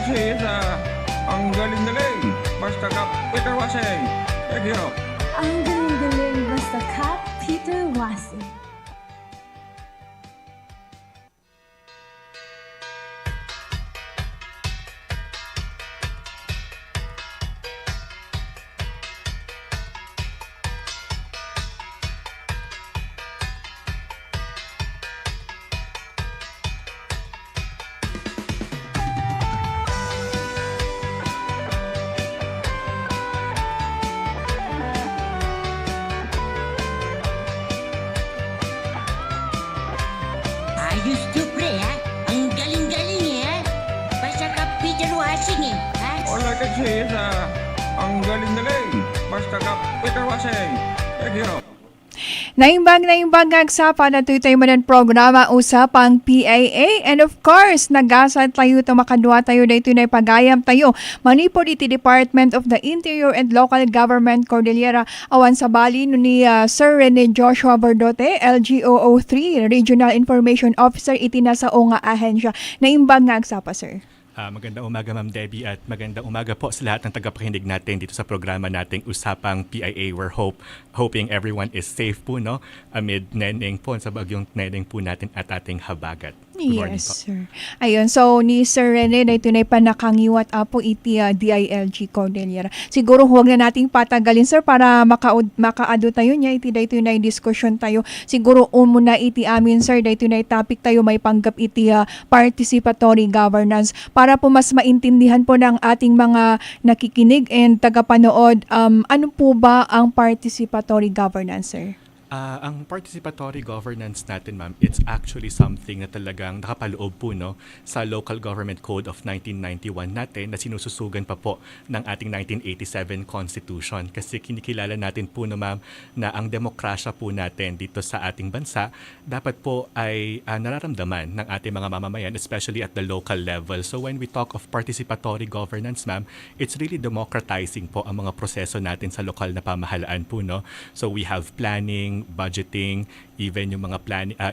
Sisa, ang galing-galing. Basta ka, Peter Waseng. Thank you. Ang galing-galing basta Kat Peter Wasi. Ayos to, pre, ha? Ang galing-galing, ha? Basta ka Peter Washing, ha? Wala ka Sisa, ang galing-galing. Basta ka, Peter Waseng. Thank you. Naimbang agsapa na tuytoy manan programa Usapang PAA. And of course, nagasad tayo ito makadua tayo dito na pagayam tayo. Manipod iti Department of the Interior and Local Government Cordillera awan sa bali ni Sir Rene Joshua Bordote, LGOO3, Regional Information Officer iti nasa o nga ahensya. Naimbang agsapa, sir. Magandang umaga, Ma'am Debbie, at magandang umaga po sa lahat ng tagapakinig natin dito sa programa nating Usapang PIA. We're hoping everyone is safe po, no? Amid neneng po sa bagyong neneng po natin at ating habagat. Good morning Yes, po. sir. Ayun, so ni Sir Rene, na ito na panakangiwat apo iti DILG Cordillera. Siguro huwag na nating patagalin, sir, para makaado tayo niya. Iti dito na discussion tayo. Siguro muna iti amin, sir, dito na topic tayo may panggap iti participatory governance para po mas maintindihan po ng ating mga nakikinig and tagapanood. Ano po ba ang participatory governance, sir? Ang participatory governance natin, ma'am, it's actually something na talagang nakapaloob po, no, sa Local Government Code of 1991 natin na sinususugan pa po ng ating 1987 Constitution. Kasi kinikilala natin po, no, ma'am, na ang demokrasya po natin dito sa ating bansa dapat po ay nararamdaman ng ating mga mamamayan, especially at the local level. So when we talk of participatory governance, ma'am, it's really democratizing po ang mga proseso natin sa lokal na pamahalaan po, no. So we have planning, budgeting, even yung mga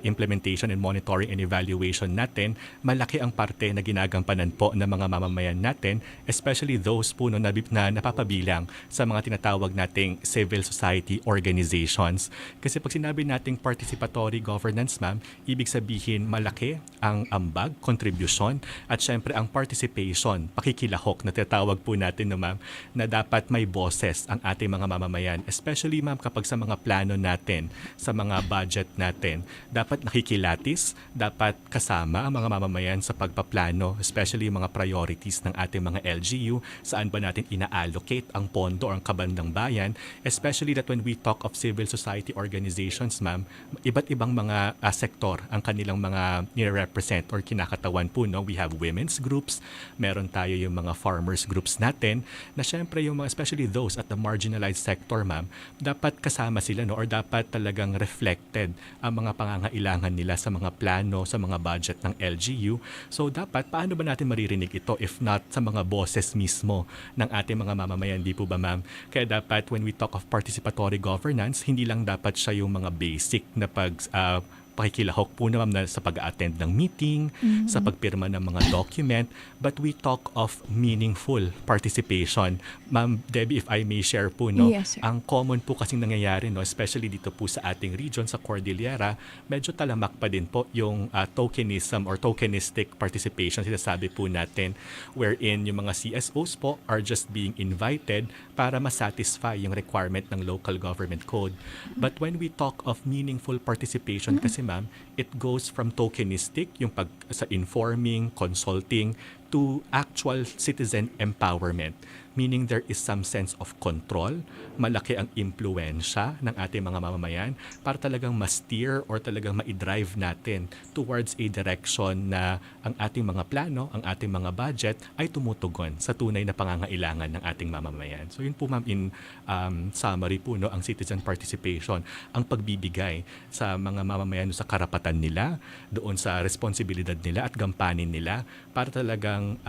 implementation and monitoring and evaluation natin, malaki ang parte na ginagampanan po ng mga mamamayan natin, especially those po, no, na napapabilang sa mga tinatawag nating civil society organizations. Kasi pag sinabi nating participatory governance, ma'am, ibig sabihin malaki ang ambag, contribution, at syempre ang participation, pakikilahok na tinatawag po natin, no, ma'am, na dapat may boses ang ating mga mamamayan, especially, ma'am, kapag sa mga plano natin, sa mga budget natin, dapat nakikilatis, dapat kasama ang mga mamamayan sa pagpaplano, especially yung mga priorities ng ating mga LGU, saan ba natin ina-allocate ang pondo o ang kabandang bayan, especially that when we talk of civil society organizations, ma'am, iba't ibang mga sektor ang kanilang mga nire-represent or kinakatawan po, no? We have women's groups, meron tayo yung mga farmers groups natin, na syempre yung mga, especially those at the marginalized sector, ma'am, dapat kasama sila, no? Or dapat talagang reflected ang mga pangangailangan nila sa mga plano, sa mga budget ng LGU. So dapat, paano ba natin maririnig ito if not sa mga boses mismo ng ating mga mamamayan, di po ba, ma'am? Kaya dapat when we talk of participatory governance, hindi lang dapat siya yung mga basic na pakikilahok po naman na sa pag-attend ng meeting, sa pagpirma ng mga document, but we talk of meaningful participation. Ma'am Debbie, if I may share po, no, Yes, sir. ang common po kasing nangyayari, no, especially dito po sa ating region, sa Cordillera, medyo talamak pa din po yung tokenism or tokenistic participation, sinasabi po natin, wherein yung mga CSOs po are just being invited para masatisfy yung requirement ng local government code. But when we talk of meaningful participation, kasi ma'am, it goes from tokenistic, yung sa informing, consulting, to actual citizen empowerment. Meaning there is some sense of control, malaki ang impluensya ng ating mga mamamayan para talagang ma-steer or talagang ma-drive natin towards a direction na ang ating mga plano, ang ating mga budget ay tumutugon sa tunay na pangangailangan ng ating mamamayan. So yun po, ma'am, in summary po, no, ang citizen participation, ang pagbibigay sa mga mamamayan sa karapatan nila, doon sa responsibilidad nila at gampanin nila para talagang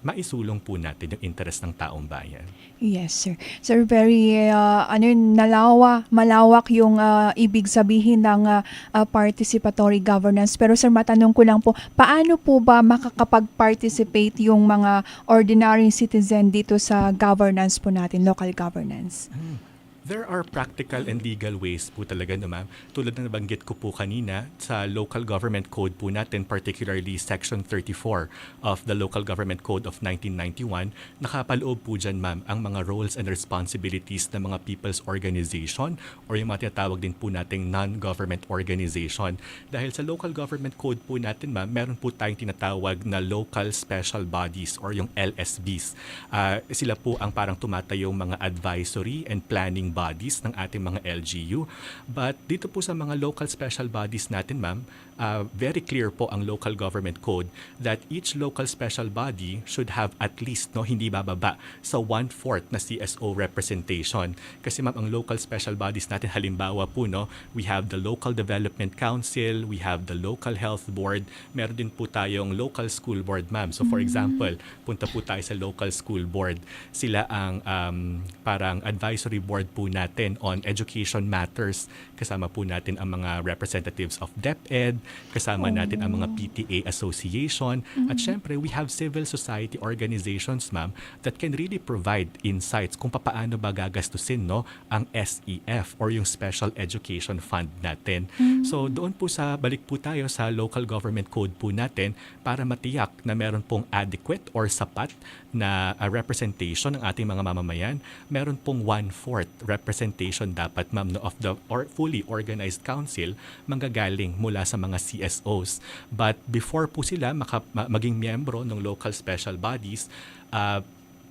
maisulong po natin yung interes ng taong bayan. Yes, sir. Sir, very malawak yung ibig sabihin ng participatory governance. Pero sir, matanong ko lang po, paano po ba makakapag-participate yung mga ordinary citizen dito sa governance po natin, local governance? There are practical and legal ways po talaga naman. Tulad na nabanggit ko po kanina, sa local government code po natin, particularly section 34 of the local government code of 1991, nakapaloob po dyan ma'am ang mga roles and responsibilities ng mga people's organization or yung mga tinatawag din po nating non-government organization. Dahil sa local government code po natin ma'am, meron po tayong tinatawag na local special bodies or yung LSBs. Sila po ang parang tumatayong mga advisory and planning bodies ng ating mga LGU. But dito po sa mga local special bodies natin, ma'am, very clear po ang local government code that each local special body should have at least, hindi bababa sa 1/4 na CSO representation. Kasi ma'am, ang local special bodies natin, halimbawa po, we have the Local Development Council, we have the Local Health Board, meron din po tayong Local School Board, ma'am. So for example, punta po tayo sa Local School Board. Sila ang parang advisory board po natin on education matters. Kasama po natin ang mga representatives of DepEd, kasama natin ang mga PTA association, at syempre we have civil society organizations, ma'am, that can really provide insights kung paano ba gagastusin ang SEF or yung Special Education Fund natin. So doon po balik po tayo sa local government code po natin para matiyak na meron pong adequate or sapat na representation ng ating mga mamamayan. Meron pong 1/4 representation dapat, ma'am, of the fully organized council manggagaling mula sa mga CSOs. But before po sila maging miyembro ng local special bodies,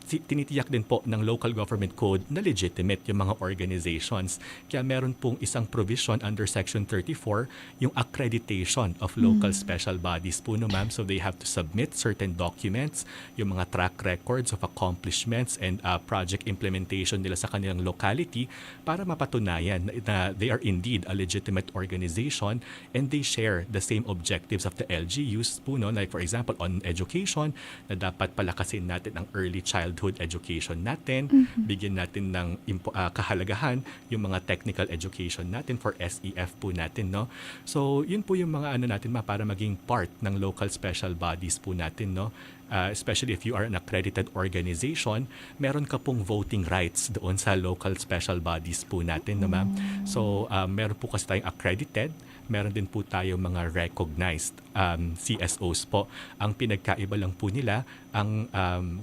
tinitiyak din po ng local government code na legitimate yung mga organizations. Kaya meron pong isang provision under section 34, yung accreditation of local special bodies po, ma'am. So they have to submit certain documents, yung mga track records of accomplishments and project implementation nila sa kanilang locality para mapatunayan na they are indeed a legitimate organization and they share the same objectives of the LGUs po, like for example on education, na dapat palakasin natin ang early childhood education natin, bigyan natin ng kahalagahan yung mga technical education natin for SEF po natin, So yun po yung mga natin para maging part ng local special bodies po natin, especially if you are an accredited organization, meron ka pong voting rights doon sa local special bodies po natin, ma'am. So meron po kasi tayong accredited, meron din po tayo mga recognized CSOs po. Ang pinagkaiba lang po nila,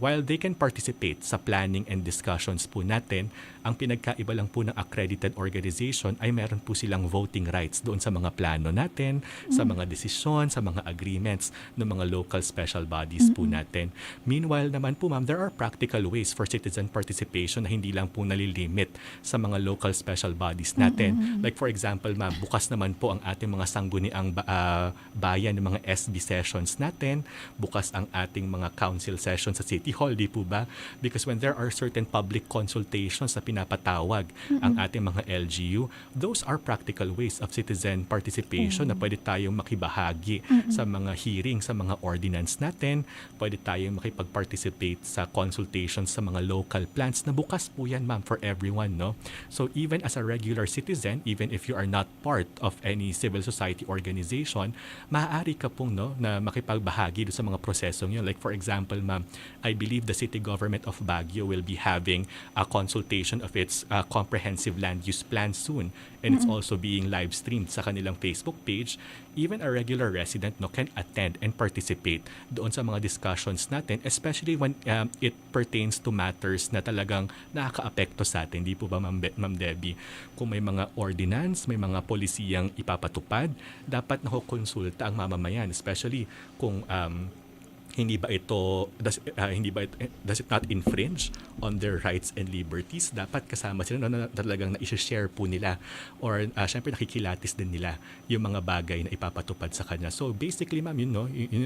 while they can participate sa planning and discussions po natin, ang pinagkaiba lang po ng accredited organization ay meron po silang voting rights doon sa mga plano natin, sa mga desisyon, sa mga agreements ng mga local special bodies po natin. Meanwhile naman po, ma'am, there are practical ways for citizen participation na hindi lang po nalilimit sa mga local special bodies natin. Like for example, ma'am, bukas naman po ang ating mga sangguniang bayan, ng mga SB sessions natin, bukas ang ating mga council sessions sa City Hall, di po ba? Because when there are certain public consultations na pinapatawag ang ating mga LGU, those are practical ways of citizen participation na pwede tayong makibahagi sa mga hearing, sa mga ordinance natin, pwede tayong makipag-participate sa consultations sa mga local plans na bukas po yan, ma'am, for everyone, So even as a regular citizen, even if you are not part of any civil society organization, maaari ka pong na makipagbahagi do sa mga prosesong yun. Like for example, ma'am, I believe the city government of Baguio will be having a consultation of its comprehensive land use plan soon, and it's also being live streamed sa kanilang Facebook page. Even a regular resident can attend and participate doon sa mga discussions natin, especially when it pertains to matters na talagang nakakaapekto sa atin. Di po ba, Ma'am Debbie? Kung may mga ordinance, may mga polisiyang ipapatupad, dapat nakukonsulta ang mamamayan, especially kung does it not infringe on their rights and liberties? Dapat kasama sila na talagang na-share po nila, or syempre nakikilatis din nila yung mga bagay na ipapatupad sa kanya. So basically, ma'am, yun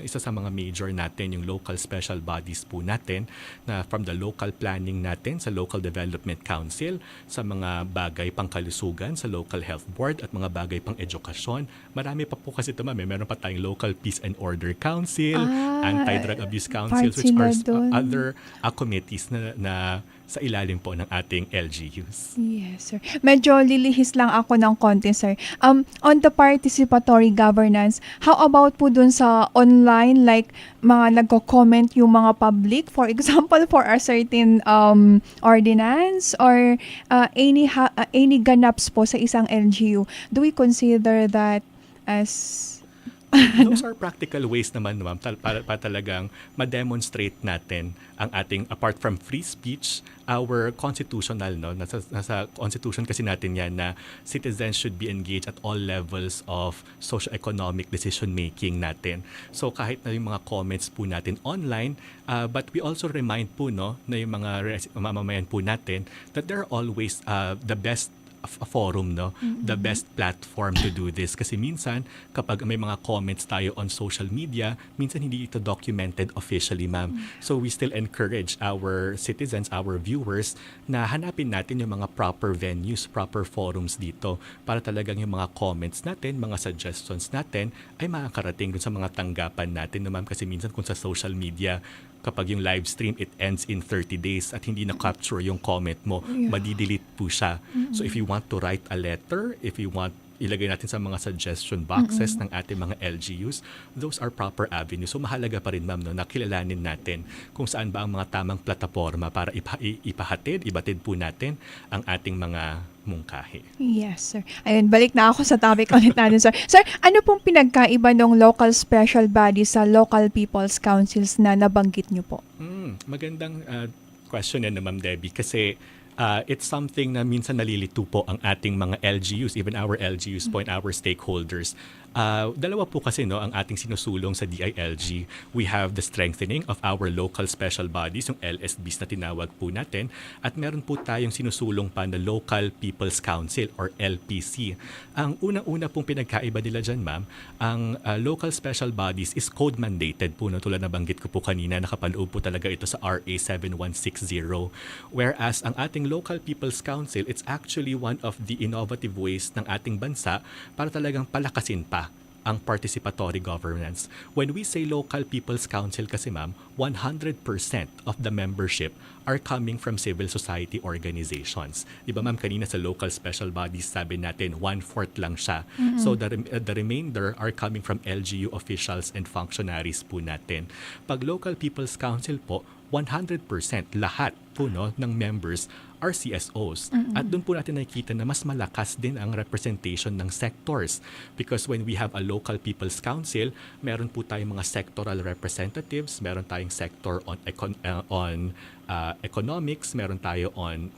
isa sa mga major natin, yung local special bodies po natin, na from the local planning natin sa Local Development Council, sa mga bagay pang kalusugan sa Local Health Board, at mga bagay pang edukasyon. Marami pa po kasi ito, ma'am. Meron pa tayong Local Peace and Order Council, Anti-Drug Abuse part Councils, which sila are dun. other committees na sa ilalim po ng ating LGUs. Yes, sir. Medyo lilihis lang ako ng konti, sir. On the participatory governance, how about po dun sa online, like mga nagko-comment yung mga public, for example, for a certain ordinance or any ganaps po sa isang LGU? Do we consider that as Those are practical ways naman, ma'am, para talagang ma-demonstrate natin ang ating, apart from free speech, our constitutional, no? Nasa constitution kasi natin yan na citizens should be engaged at all levels of socio-economic decision-making natin. So kahit na yung mga comments po natin online, but we also remind po, no, na yung mga mamamayan po natin that there are always the best forum, no? The best platform to do this. Kasi minsan, kapag may mga comments tayo on social media, minsan hindi ito documented officially, ma'am. So we still encourage our citizens, our viewers, na hanapin natin yung mga proper venues, proper forums dito para talagang yung mga comments natin, mga suggestions natin ay makakarating dun sa mga tanggapan natin, no, ma'am? Kasi minsan kung sa social media, kapag yung live stream, it ends in 30 days at hindi na-capture yung comment mo, madidelete po siya. So if you want to write a letter, if you want ilagay natin sa mga suggestion boxes ng ating mga LGUs, those are proper avenues. So mahalaga pa rin, ma'am, no, na kilalanin natin kung saan ba ang mga tamang plataforma para ibatid po natin ang ating mga mungkahi. Yes, sir. Ayun, balik na ako sa topic ulit natin, sir. Sir, ano pong pinagkaiba ng local special bodies sa local people's councils na nabanggit niyo po? Magandang question yan na, Ma'am Debbie, kasi it's something na minsan nalilito po ang ating mga LGUs, even our LGUs po and our stakeholders. Dalawa po kasi, no, ang ating sinusulong sa DILG. We have the strengthening of our local special bodies, yung LSBs na tinawag po natin, at meron po tayong sinusulong pa na Local People's Council or LPC. Ang unang-una pong pinagkaiba nila dyan, ma'am, ang local special bodies is code mandated po, no, tulad na banggit ko po kanina, nakapaloob po talaga ito sa RA 7160. Whereas ang ating Local People's Council, it's actually one of the innovative ways ng ating bansa para talagang palakasin pa ang participatory governance. When we say Local People's Council kasi, ma'am, 100% of the membership are coming from civil society organizations. Di ba, ma'am, kanina sa local special bodies, sabi natin 1/4 lang siya. So the remainder are coming from LGU officials and functionaries po natin. Pag Local People's Council po, 100% lahat po, no, ng members are CSOs. At doon po natin nakikita na mas malakas din ang representation ng sectors. Because when we have a Local People's Council, meron po tayong mga sectoral representatives, meron tayong sector on economics, meron tayo on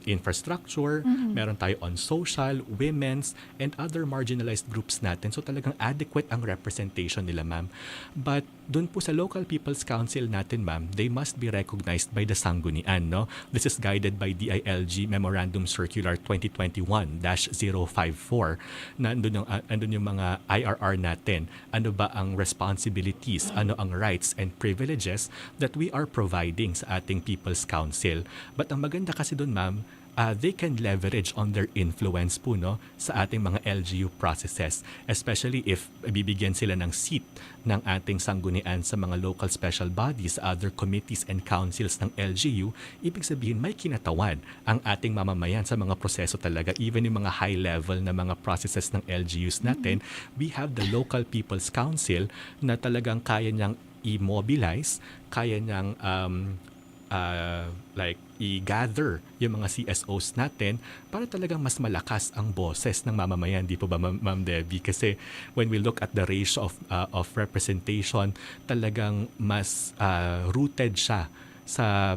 infrastructure, meron tayo on social, women's, and other marginalized groups natin. So talagang adequate ang representation nila, ma'am. But doon po sa Local People's Council natin, ma'am, they must be recognized by the sanggunian, no? This is guided by DILG Memorandum Circular 2021-054. Na andun yung mga IRR natin. Ano ba ang responsibilities, ano ang rights and privileges that we are providing sa ating People's Council. But ang maganda kasi doon, ma'am, they can leverage on their influence po, no, sa ating mga LGU processes, especially if bibigyan sila ng seat ng ating sanggunian sa mga local special bodies, other committees and councils ng LGU. Ibig sabihin may kinatawan ang ating mamamayan sa mga proseso talaga, even yung mga high level na mga processes ng LGUs natin. We have the Local People's Council na talagang kaya niyang i-mobilize, kaya niyang i-gather yung mga CSOs natin para talagang mas malakas ang boses ng mamamayan. Di po ba, Ma'am Debbie? Kasi when we look at the ratio of representation, talagang mas rooted siya sa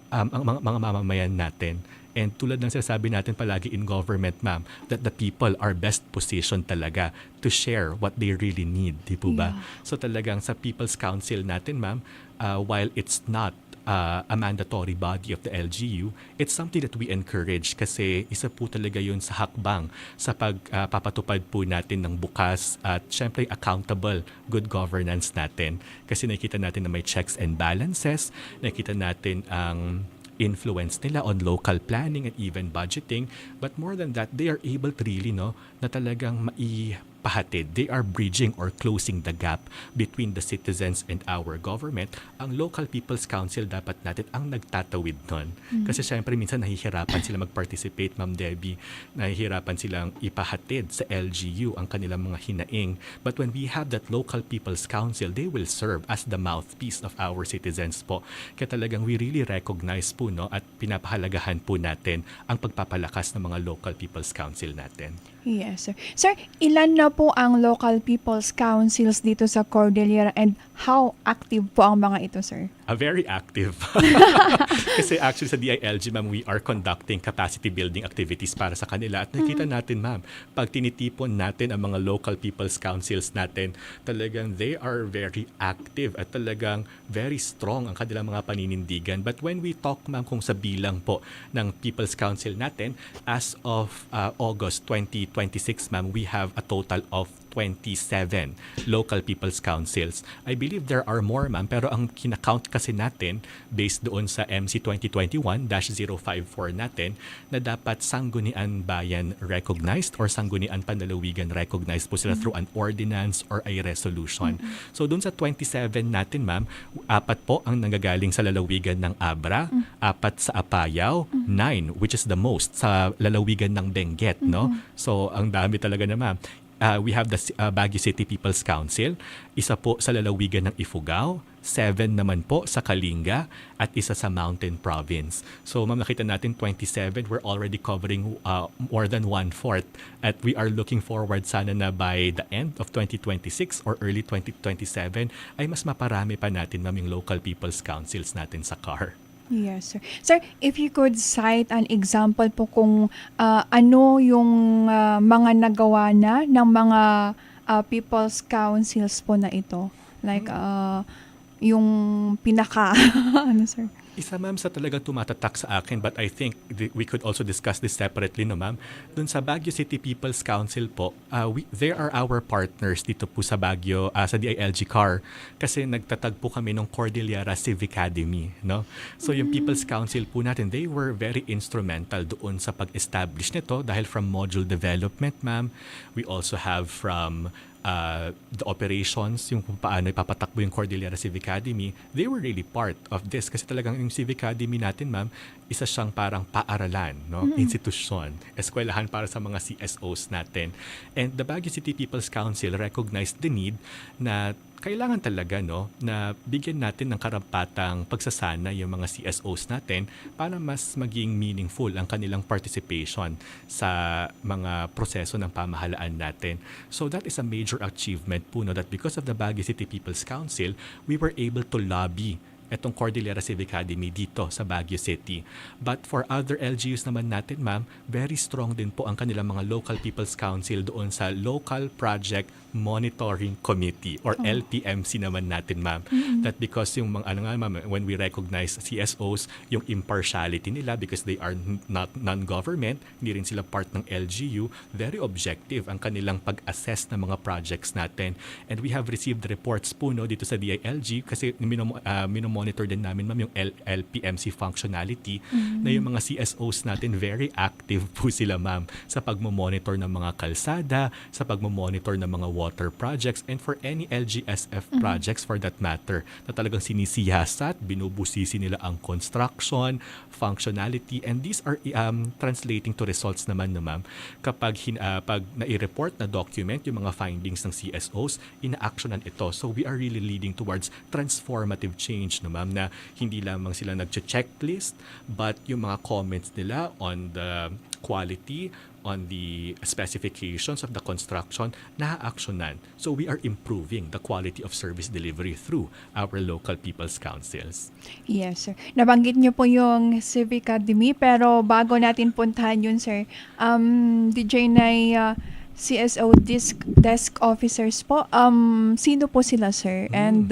mga mamamayan natin. And tulad ng sinasabi natin palagi in government, ma'am, that the people are best positioned talaga to share what they really need. Di po ba? So talagang sa People's Council natin, ma'am, while it's not a mandatory body of the LGU, it's something that we encourage kasi isa po talaga yun sa hakbang sa pagpapatupad po natin ng bukas at syempre accountable good governance natin. Kasi nakikita natin na may checks and balances, nakikita natin ang influence nila on local planning and even budgeting. But more than that, they are able to really, no, na talagang pahatid. They are bridging or closing the gap between the citizens and our government. Ang local people's council dapat natin ang nagtatawid nun. Kasi syempre minsan nahihirapan sila mag-participate, Ma'am Debbie. Nahihirapan silang ipahatid sa LGU ang kanilang mga hinaing. But when we have that local people's council, they will serve as the mouthpiece of our citizens po. Kaya talagang we really recognize po, no, at pinapahalagahan po natin ang pagpapalakas ng mga local people's council natin. Yes, sir. Sir, ilan na po ang local people's councils dito sa Cordillera and how active po ang mga ito, sir? Very active. Kasi actually sa DILG, ma'am, we are conducting capacity building activities para sa kanila. At nakita natin, ma'am, pag tinitipon natin ang mga local people's councils natin, talagang they are very active at talagang very strong ang kanilang mga paninindigan. But when we talk, ma'am, kung sa bilang po ng people's council natin, as of August 2026, ma'am, we have a total of 27 local people's councils. I believe there are more, ma'am, pero ang kinakount kasi natin based doon sa MC 2021-054 natin na dapat sanggunian bayan recognized or sanggunian panlalawigan recognized po sila through an ordinance or a resolution. So doon sa 27 natin, ma'am, 4 po ang nanggagaling sa lalawigan ng Abra, 4 sa Apayao, 9 which is the most sa lalawigan ng Benguet, no? So ang dami talaga na, ma'am. We have the Baguio City People's Council, isa po sa lalawigan ng Ifugao, 7 naman po sa Kalinga, at isa sa Mountain Province. So ma'am, nakita natin 27, we're already covering more than 1/4 at we are looking forward sana na by the end of 2026 or early 2027 ay mas maparami pa natin, ma'am, yung local people's councils natin sa CAR. Yes, sir. Sir, if you could cite an example po kung ano yung mga nagawa na ng mga people's councils po na ito. Like, yung pinaka, ano, sir? Isa, ma'am, sa talagang tumatatak sa akin, but I think we could also discuss this separately, no, ma'am. Doon sa Baguio City People's Council po, they are our partners dito po sa Baguio, sa DILG CAR, kasi nagtatagpo kami ng Cordillera Civic Academy, no? So yung People's Council po natin, they were very instrumental doon sa pag-establish nito dahil from module development, ma'am. We also have from the operations, yung kung paano ipapatakbo yung Cordillera Civic Academy, they were really part of this. Kasi talagang yung Civic Academy natin, ma'am, isa siyang parang paaralan, no? Institusyon, eskwelahan para sa mga CSOs natin. And the Baguio City People's Council recognized the need na kailangan talaga, no, na bigyan natin ng karapatang pagsasana yung mga CSOs natin para mas maging meaningful ang kanilang participation sa mga proseso ng pamahalaan natin. So that is a major achievement po, no, that because of the Baguio City People's Council, we were able to lobby etong Cordillera Civic Academy dito sa Baguio City. But for other LGUs naman natin, ma'am, very strong din po ang kanilang mga local people's council doon sa Local Project Monitoring Committee or LPMC naman natin, ma'am. That because yung mga, ano nga, ma'am, when we recognize CSOs, yung impartiality nila because they are not non-government, hindi rin sila part ng LGU, very objective ang kanilang pag-assess ng mga projects natin. And we have received reports po, no, dito sa DILG kasi minomonitor din namin, ma'am, yung LPMC functionality na yung mga CSOs natin, very active po sila, ma'am, sa pagmamonitor ng mga kalsada, sa pagmamonitor ng mga water projects, and for any LGSF projects for that matter, na talagang sinisiyasat, binubusisi nila ang construction, functionality, and these are translating to results naman, no, ma'am. Kapag pag nai-report na document yung mga findings ng CSOs, ina-actionan ito. So we are really leading towards transformative change, no, ma'am, na hindi lamang sila nag-checklist, but yung mga comments nila on the quality, on the specifications of the construction, na-actionan. So we are improving the quality of service delivery through our local people's councils. Yes, sir. Nabanggit niyo po yung Civic Academy, pero bago natin puntahan yun, sir, DJ Nay, CSO desk officers po, sino po sila, sir? And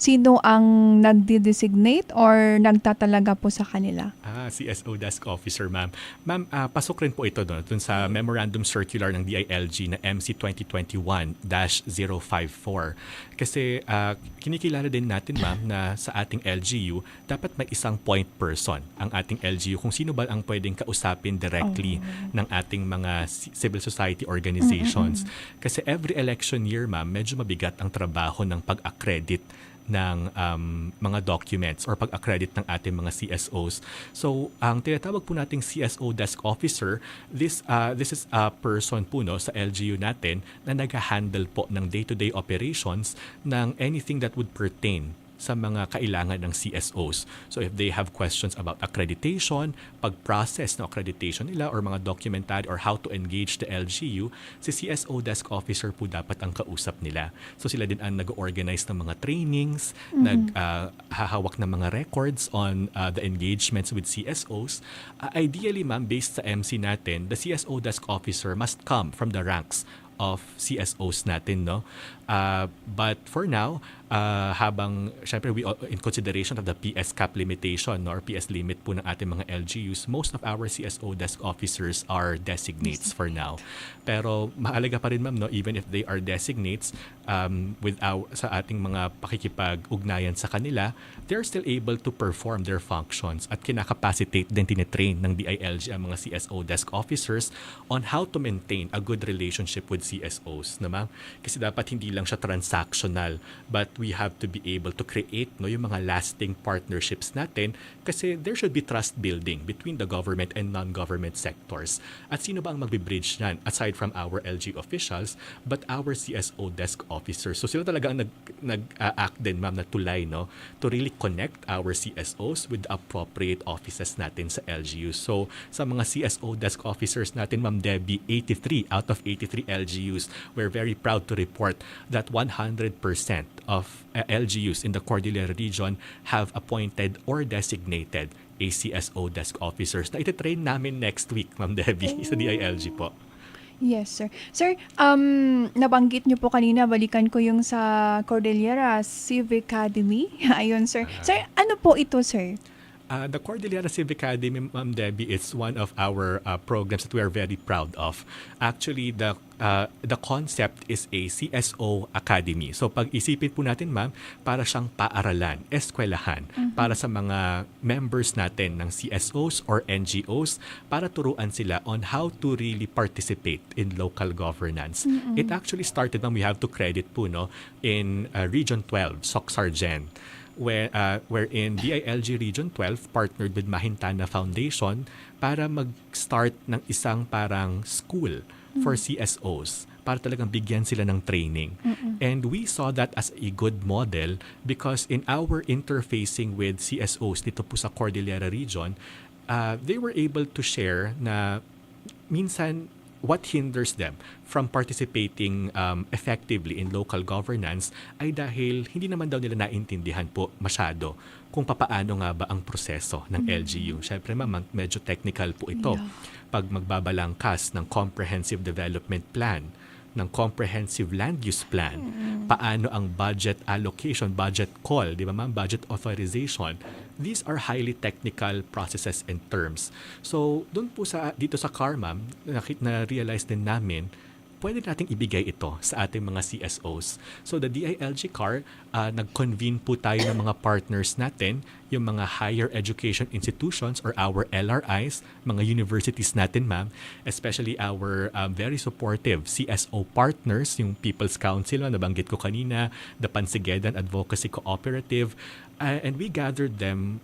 sino ang nagde-designate or nagtatalaga po sa kanila? CSO Desk Officer, ma'am. Ma'am, pasok rin po ito dun sa Memorandum Circular ng DILG na MC 2021-054. Kasi kinikilala din natin, ma'am, na sa ating LGU, dapat may isang point person ang ating LGU kung sino ba ang pwedeng kausapin directly ng ating mga civil society organizations. Kasi every election year, ma'am, medyo mabigat ang trabaho ng pag-accredit ng mga documents or pag-accredit ng ating mga CSOs. So, ang tinatawag po nating CSO Desk Officer, this is a person po no, sa LGU natin na nag-handle po ng day-to-day operations ng anything that would pertain sa mga kailangan ng CSOs. So if they have questions about accreditation, pag-process ng accreditation nila or mga documentary or how to engage the LGU, si CSO Desk Officer po dapat ang kausap nila. So sila din ang nag-organize ng mga trainings, naghahawak ng mga records on the engagements with CSOs. Ideally, ma'am, based sa MC natin, the CSO Desk Officer must come from the ranks of CSOs natin, no? But for now, habang syempre in consideration of the PS cap limitation, no, or PS limit po ng ating mga LGUs, most of our CSO desk officers are designates for now. Pero mahalaga pa rin, ma'am, no, even if they are designates, sa ating mga pakikipag-ugnayan sa kanila, they're still able to perform their functions at kinakapacitate din tinitrain ng DILG ang mga CSO desk officers on how to maintain a good relationship with CSOs, no, ma'am? Kasi dapat hindi lang siya transactional, but we have to be able to create, no, yung mga lasting partnerships natin, kasi there should be trust building between the government and non-government sectors. At sino ba ang magbe-bridge niyan aside from our LG officials, but our CSO desk officers? So sila talaga ang nag-act din, ma'am, na tulay, no, to really connect our CSOs with the appropriate offices natin sa LGU. So sa mga CSO desk officers natin, ma'am Debbie, 83 out of 83 LGUs, we're very proud to report that 100% of LGUs in the Cordillera region have appointed or designated a CSO desk officers na ititrain namin next week, ma'am Debbie, sa DILG po. Yes, sir. Sir, nabanggit niyo po kanina, balikan ko yung sa Cordillera Civic Academy. Ayun, sir. Sir, ano po ito, sir? The Cordillera Civic Academy, ma'am Debbie, is one of our programs that we are very proud of. Actually, the concept is a CSO Academy. So pag isipin po natin, ma'am, para siyang paaralan, eskwelahan, para sa mga members natin ng CSOs or NGOs, para turuan sila on how to really participate in local governance. It actually started, ma'am, we have to credit po, no, in Region 12, Soc-Sargent, wherein DILG Region 12 partnered with Mahintana Foundation para mag-start ng isang parang school for CSOs para talagang bigyan sila ng training. And we saw that as a good model because in our interfacing with CSOs dito po sa Cordillera Region, they were able to share na minsan what hinders them from participating effectively in local governance ay dahil hindi naman daw nila naintindihan po masyado kung papaano nga ba ang proseso ng LGU. Siyempre, ma'am, medyo technical po ito. Pag magbabalangkas ng comprehensive development plan, ng comprehensive land use plan, paano ang budget allocation, budget call, di ba, ma'am, budget authorization. These are highly technical processes and terms. So, doon po dito sa CAR, ma'am, na-realize din namin, pwede nating ibigay ito sa ating mga CSOs. So the DILG CAR, nag-convene po tayo ng mga partners natin, yung mga higher education institutions or our LRIs, mga universities natin, ma'am, especially our very supportive CSO partners, yung People's Council, nabanggit ko kanina, the Pansigedan Advocacy Cooperative, and we gathered them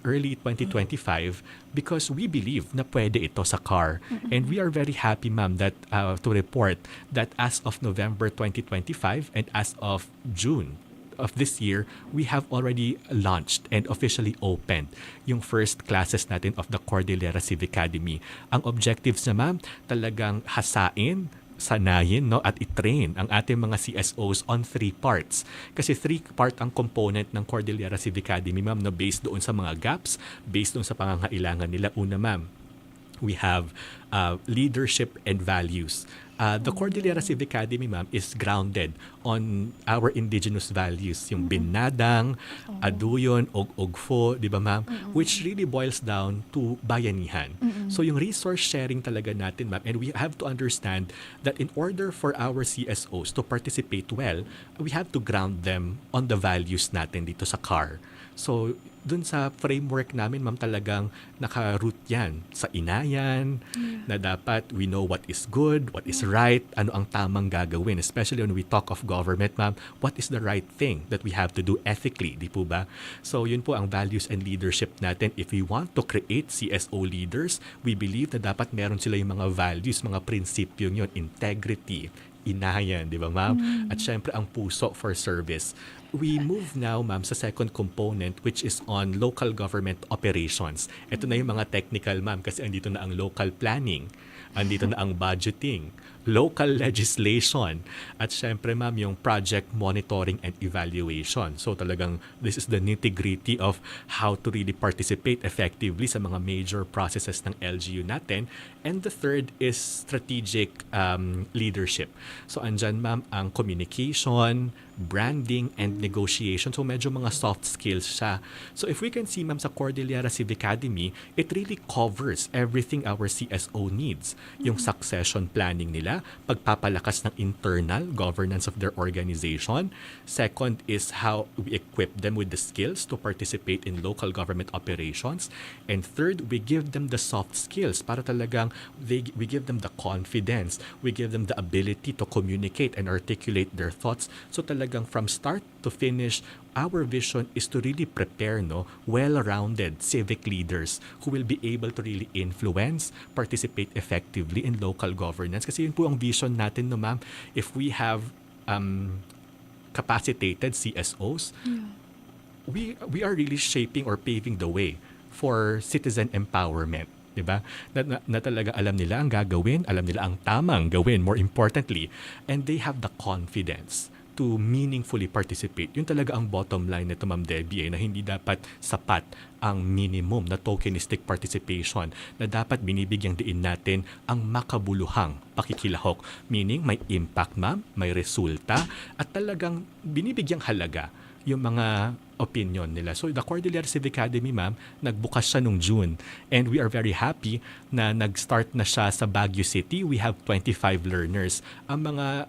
early 2025 because we believe na pwede ito sa CAR. And we are very happy, ma'am, that to report that as of November 2025 and as of June of this year, we have already launched and officially opened yung first classes natin of the Cordillera Civic Academy. Ang objectives na, ma'am, talagang hasain, sanayin, no, at i-train ang ating mga CSOs on 3 parts. Kasi 3-part ang component ng Cordillera Civic Academy, ma'am, no, based doon sa mga gaps, based doon sa pangangailangan nila. Una, ma'am, We have leadership and values. The Cordillera Civic Academy, ma'am, is grounded on our indigenous values, yung binadang, aduyon, og-ogfo, di ba ma'am? Which really boils down to bayanihan. So yung resource sharing talaga natin, ma'am, and we have to understand that in order for our CSOs to participate well, we have to ground them on the values natin dito sa CAR. So, dun sa framework namin, ma'am, talagang naka-root yan sa inayan, na dapat we know what is good, what is right, ano ang tamang gagawin. Especially when we talk of government, ma'am, what is the right thing that we have to do ethically, di po ba? So, yun po ang values and leadership natin. If we want to create CSO leaders, we believe na dapat meron sila yung mga values, mga prinsipyo yun, integrity, inayan, di ba ma'am? At syempre ang puso for service. We move now, ma'am, sa second component which is on local government operations. Ito na yung mga technical, ma'am, kasi andito na ang local planning, andito na ang budgeting, local legislation, at syempre, ma'am, yung project monitoring and evaluation. So talagang this is the nitty-gritty of how to really participate effectively sa mga major processes ng LGU natin. And the third is strategic leadership. So andyan, ma'am, ang communication, branding, and negotiation. So medyo mga soft skills siya. So if we can see, ma'am, sa Cordillera Civic Academy, it really covers everything our CSO needs. Yung succession planning nila, pagpapalakas ng internal governance of their organization. Second is how we equip them with the skills to participate in local government operations. And third, we give them the soft skills para talagang we give them the confidence, we give them the ability to communicate and articulate their thoughts. So talagang from start to finish, our vision is to really prepare well-rounded civic leaders who will be able to really influence, participate effectively in local governance. Kasi yun po ang vision natin, no, ma'am. If we have capacitated CSOs, we are really shaping or paving the way for citizen empowerment. Diba? Na talaga alam nila ang gagawin, alam nila ang tamang gawin, more importantly, and they have the confidence to meaningfully participate. Yun talaga ang bottom line nito, Ma'am Debbie, na hindi dapat sapat ang minimum na tokenistic participation, na dapat binibigyang diin natin ang makabuluhang pakikilahok. Meaning, may impact, ma'am, may resulta, at talagang binibigyang halaga yung mga opinion nila. So the Cordillera Civic Academy, ma'am, nagbukas siya nung June, and we are very happy na nag-start na siya sa Baguio City. We have 25 learners. Ang mga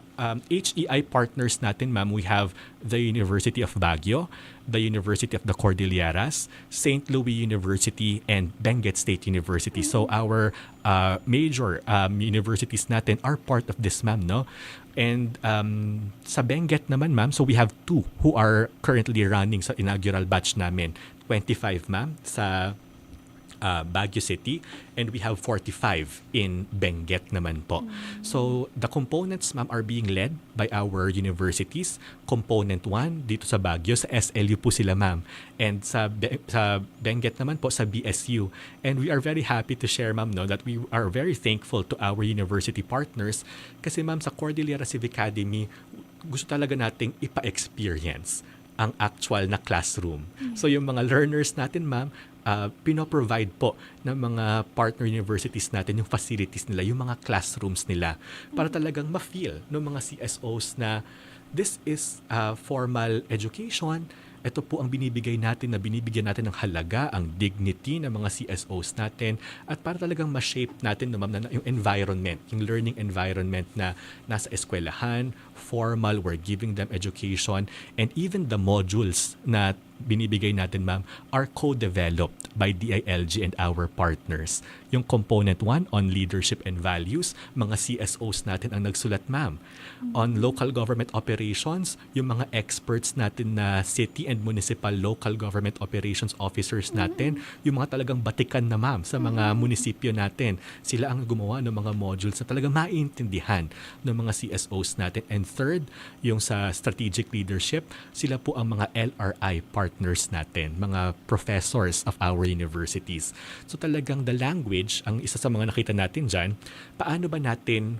HEI partners natin, ma'am, we have the University of Baguio, the University of the Cordilleras, St. Louis University, and Benguet State University. So our major universities natin are part of this, ma'am, no? And sa Benguet naman, ma'am, so we have 2 who are currently running sa inaugural batch namin. 25, ma'am, sa Baguio City, and we have 45 in Benguet naman po. So the components, ma'am, are being led by our universities. Component 1 dito sa Baguio, sa SLU po sila, ma'am. And sa Benguet naman po sa BSU. And we are very happy to share, ma'am, no, that we are very thankful to our university partners kasi, ma'am, sa Cordillera Civic Academy, gusto talaga nating ipa-experience ang actual na classroom. So yung mga learners natin, ma'am, pinoprovide po ng mga partner universities natin yung facilities nila, yung mga classrooms nila para talagang ma-feel ng mga CSOs na this is formal education. Ito po ang binibigyan natin ng halaga, ang dignity ng mga CSOs natin, at para talagang ma-shape natin yung environment, yung learning environment na nasa eskwelahan, formal, we're giving them education, and even the modules na binibigay natin, ma'am, are co-developed by DILG and our partners. Yung component 1 on leadership and values, mga CSOs natin ang nagsulat, ma'am. On local government operations, yung mga experts natin na city and municipal local government operations officers natin, yung mga talagang batikan na, ma'am, sa mga munisipyo natin. Sila ang gumawa ng mga modules na talagang maintindihan ng mga CSOs natin. And third, yung sa strategic leadership, sila po ang mga LRI partners natin, mga professors of our universities. So talagang the language, ang isa sa mga nakita natin dyan, paano ba natin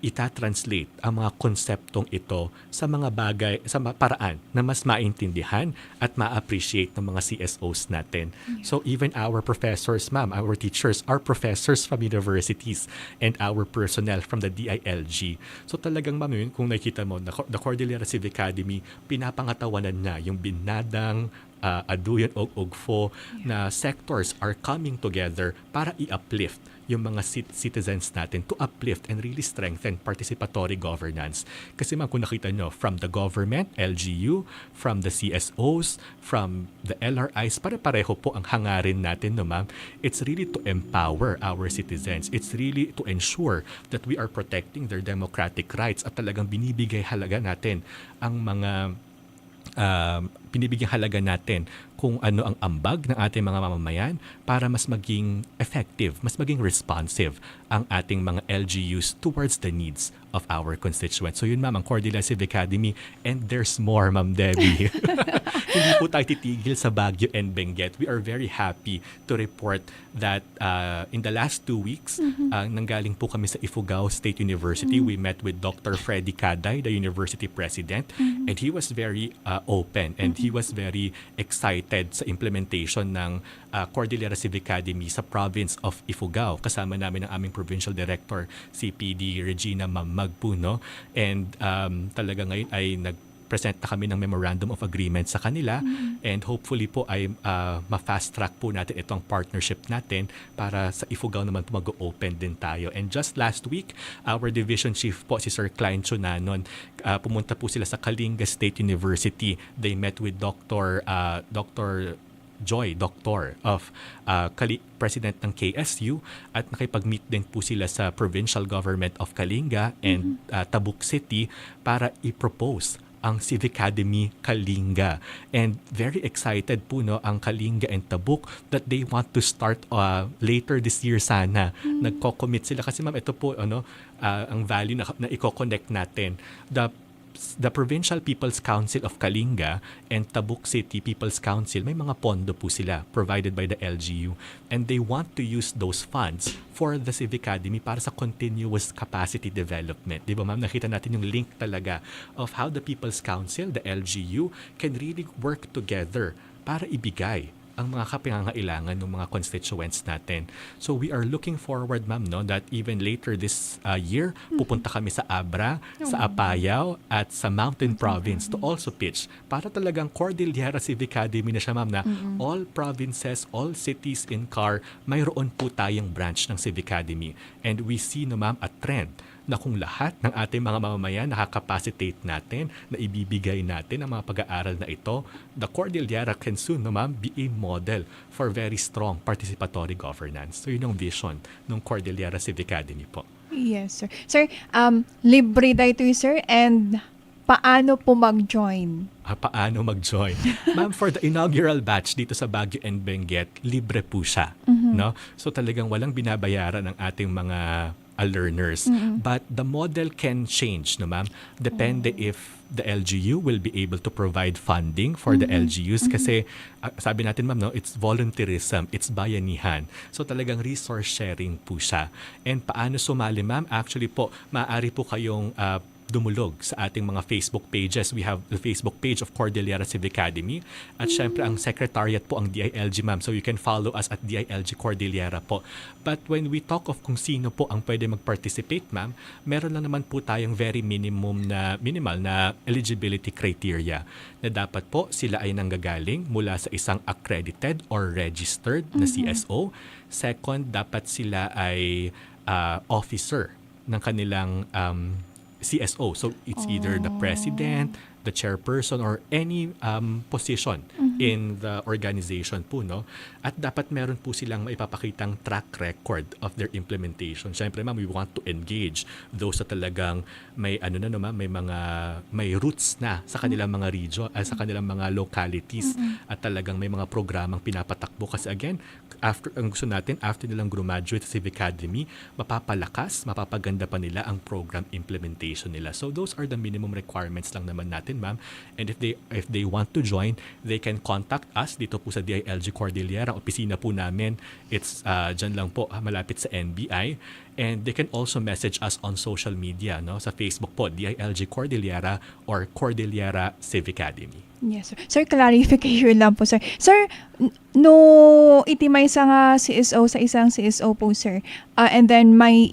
itatranslate ang mga konseptong ito sa mga bagay, sa paraan na mas maintindihan at ma-appreciate ng mga CSOs natin. So even our professors, ma'am, our teachers, our professors from universities and our personnel from the DILG. So talagang, ma'am, yun, kung nakikita mo, the Cordillera Civic Academy, pinapangatawanan na yung binadang Aduyan o Ugfo na sectors are coming together para i-uplift yung mga citizens natin, to uplift and really strengthen participatory governance. Kasi ma'am, kung nakita nyo, from the government, LGU, from the CSOs, from the LRIs, pare-pareho po ang hangarin natin, no ma'am. It's really to empower our citizens. It's really to ensure that we are protecting their democratic rights at talagang binibigay halaga natin ang mga binibigyang halaga natin kung ano ang ambag ng ating mga mamamayan para mas maging effective, mas maging responsive ang ating mga LGUs towards the needs of our constituents. So yun, ma'am, ang Cordillera Civic Academy, and there's more, Ma'am Debbie. Hindi po tayo titigil sa Baguio and Benguet. We are very happy to report that in the last 2 weeks, nanggaling po kami sa Ifugao State University. We met with Dr. Freddy Caday, the university president, and he was very open and he was very excited sa implementation ng Cordillera Civic Academy sa province of Ifugao. Kasama namin ang aming provincial director, si PD Regina Magpuno, and talaga ngayon ay present na kami ng memorandum of agreement sa kanila, and hopefully po ay ma-fast track po natin itong partnership natin para sa Ifugao naman po mag-open din tayo. And just last week, our division chief po, si Sir Klein Chunanon, pumunta po sila sa Kalinga State University. They met with Dr. Joy, Doctor of President ng KSU, at nakipag-meet din po sila sa Provincial Government of Kalinga and Tabuk City para i-propose ang Civic Academy Kalinga. And very excited po ang Kalinga and Tabuk that they want to start later this year sana. Nagko-commit sila kasi ma'am, ito po ang value na i-connect natin. The Provincial People's Council of Kalinga and Tabuk City People's Council, may mga pondo po sila provided by the LGU, and they want to use those funds for the Civic Academy para sa continuous capacity development. Di ba ma'am, nakita natin yung link talaga of how the People's Council, the LGU, can really work together para ibigay ang mga kapangangailangan ng mga constituents natin. So we are looking forward, ma'am, that even later this year, pupunta kami sa Abra, sa Apayao, at sa Mountain Province to also pitch para talagang Cordillera Civic Academy na siya, ma'am, na all provinces, all cities in CAR, mayroon po tayong branch ng Civic Academy. And we see, ma'am, a trend na kung lahat ng ating mga mamamayan nakakapacitate natin, na ibibigay natin ang mga pag-aaral na ito, the Cordillera can soon, ma'am, be a model for very strong participatory governance. So yun ang vision ng Cordillera Civic Academy po. Yes, sir. Sir, libre daw ito, sir, and paano po mag-join? Paano mag-join? Ma'am, for the inaugural batch dito sa Baguio and Benguet, libre po siya. No? So talagang walang binabayaran ng ating mga learners. But the model can change, no ma'am? Depende if the LGU will be able to provide funding for the LGUs kasi sabi natin, ma'am, it's volunteerism, it's bayanihan. So talagang resource sharing po siya. And paano sumali, ma'am? Actually po, maaari po kayong dumulog sa ating mga Facebook pages. We have the Facebook page of Cordillera Civic Academy. At syempre, ang secretariat po ang DILG, ma'am. So you can follow us at DILG Cordillera po. But when we talk of kung sino po ang pwede mag-participate, ma'am, meron lang naman po tayong very minimal na eligibility criteria na dapat po sila ay nanggagaling mula sa isang accredited or registered na CSO. Second, dapat sila ay officer ng kanilang CSO. So it's either the president, the chairperson, or any position in the organization po, no? At dapat meron po silang maipapakitang track record of their implementation. Siyempre, ma'am, we want to engage those na talagang may may roots na sa kanilang mga region, sa kanilang mga localities, at talagang may mga programang pinapatakbo kasi again, ang gusto natin, after nilang graduate sa Civic Academy, mapapaganda pa nila ang program implementation nila. So those are the minimum requirements lang naman natin, ma'am. And if they want to join, they can contact us dito po sa DILG Cordillera. Ang opisina po namin, it's dyan lang po, malapit sa NBI. And they can also message us on social media, no? Sa Facebook po, DILG Cordillera or Cordillera Civic Academy. Yes, sir. Sir, clarification lang po, sir. Sir, no iti may isa nga CSO sa isang CSO po, sir. And then may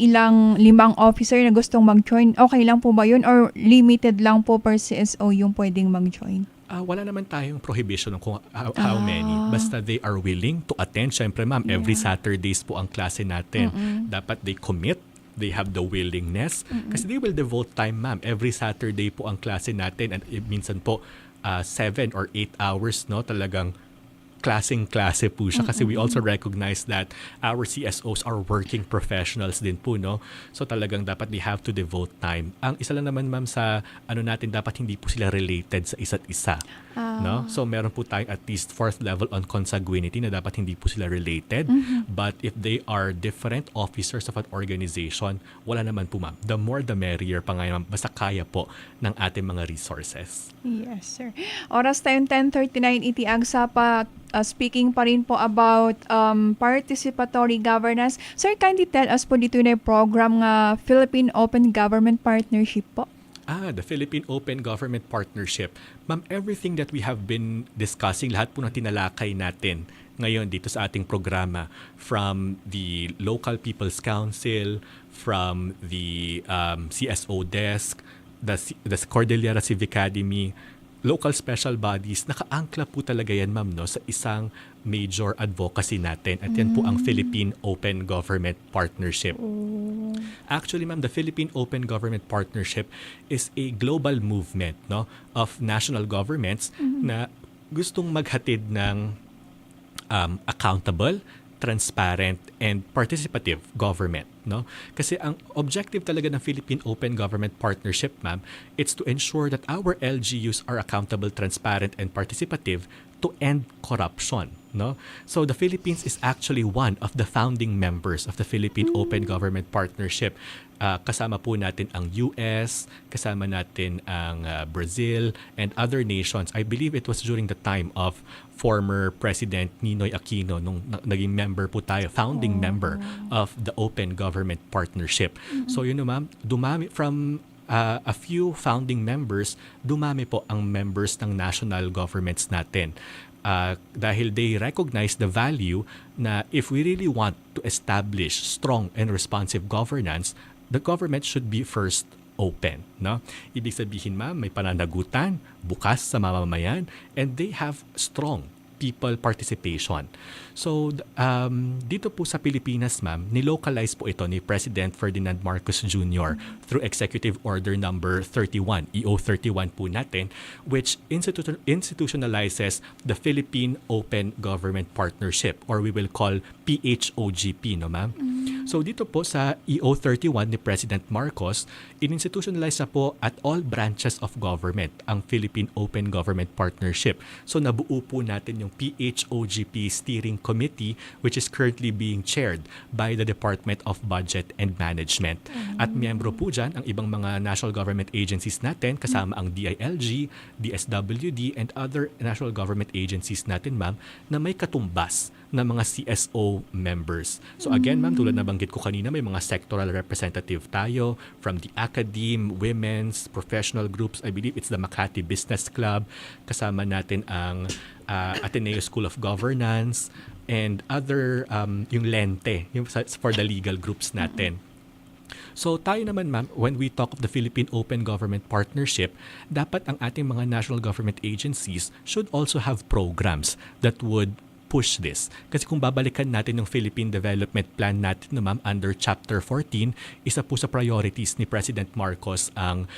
limang officer na gustong mag-join. Okay lang po ba yun? Or limited lang po per CSO yung pwedeng mag-join? Wala naman tayong prohibition kung how many. Basta they are willing to attend. Siyempre, ma'am, every Saturdays po ang klase natin. Dapat they commit. They have the willingness. Kasi they will devote time, ma'am. Every Saturday po ang klase natin. And minsan po, 7 or 8 hours, no? Talagang klaseng-klase po siya kasi we also recognize that our CSOs are working professionals din po, no? So talagang dapat they have to devote time. Ang isa lang naman, ma'am, sa natin, dapat hindi po sila related sa isa't isa. No? So meron po tayong at least 4th level on consanguinity na dapat hindi po sila related. But if they are different officers of an organization, wala naman po, ma'am. The more the merrier pa ngayon, ma'am. Basta kaya po ng ating mga resources. Yes, sir. Oras tayong 10:39 iti agsa speaking pa rin po about participatory governance. Sir, kindly tell us po dito na program nga Philippine Open Government Partnership po. The Philippine Open Government Partnership. Ma'am, everything that we have been discussing, lahat po na tinalakay natin ngayon dito sa ating programa, from the Local People's Council, from the CSO desk, the Cordillera Civic Academy, local special bodies, nakaangkla po talaga yan, ma'am, no, sa isang major advocacy natin. At yan po ang Philippine Open Government Partnership. Actually, ma'am, the Philippine Open Government Partnership is a global movement, no, of national governments na gustong maghatid ng accountable, transparent, and participative government, no? Kasi ang objective talaga ng Philippine Open Government Partnership, ma'am, it's to ensure that our LGUs are accountable, transparent, and participative to end corruption, no? So the Philippines is actually one of the founding members of the Philippine Open Government Partnership. Kasama po natin ang US, kasama natin ang Brazil, and other nations. I believe it was during the time of former President Ninoy Aquino nung naging member po tayo, founding member of the Open Government Partnership. So yun, ma'am, dumami from a few founding members, dumami po ang members ng national governments natin. Dahil they recognize the value na if we really want to establish strong and responsive governance, the government should be first open, no? Ibig sabihin, ma'am, may pananagutan, bukas sa mamamayan, and they have strong people participation. So, dito po sa Pilipinas, ma'am, nilocalize po ito ni President Ferdinand Marcos Jr. through Executive Order number 31, EO 31 po natin, which institutionalizes the Philippine Open Government Partnership, or we will call PHOGP, no, ma'am? So, dito po sa EO 31 ni President Marcos, in-institutionalize na po at all branches of government ang Philippine Open Government Partnership. So, nabuo po natin yung PHOGP Steering Committee, which is currently being chaired by the Department of Budget and Management. At miyembro po dyan ang ibang mga national government agencies natin, kasama ang DILG, DSWD, and other national government agencies natin, ma'am, na may katumbas na mga CSO members. So again, ma'am, tulad na banggit ko kanina, may mga sectoral representative tayo from the academe, women's, professional groups. I believe it's the Makati Business Club. Kasama natin ang Ateneo School of Governance and other, yung Lente, yung for the legal groups natin. So tayo naman, ma'am, when we talk of the Philippine Open Government Partnership, dapat ang ating mga national government agencies should also have programs that would push this. Kasi kung babalikan natin yung Philippine Development Plan natin, no, ma'am, under Chapter 14, isa po sa priorities ni President Marcos ang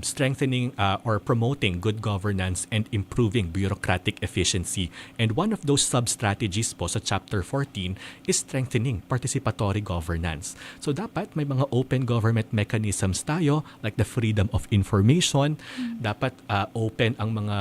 strengthening or promoting good governance and improving bureaucratic efficiency. And one of those sub-strategies po sa Chapter 14 is strengthening participatory governance. So dapat may mga open government mechanisms tayo, like the freedom of information. Dapat open ang mga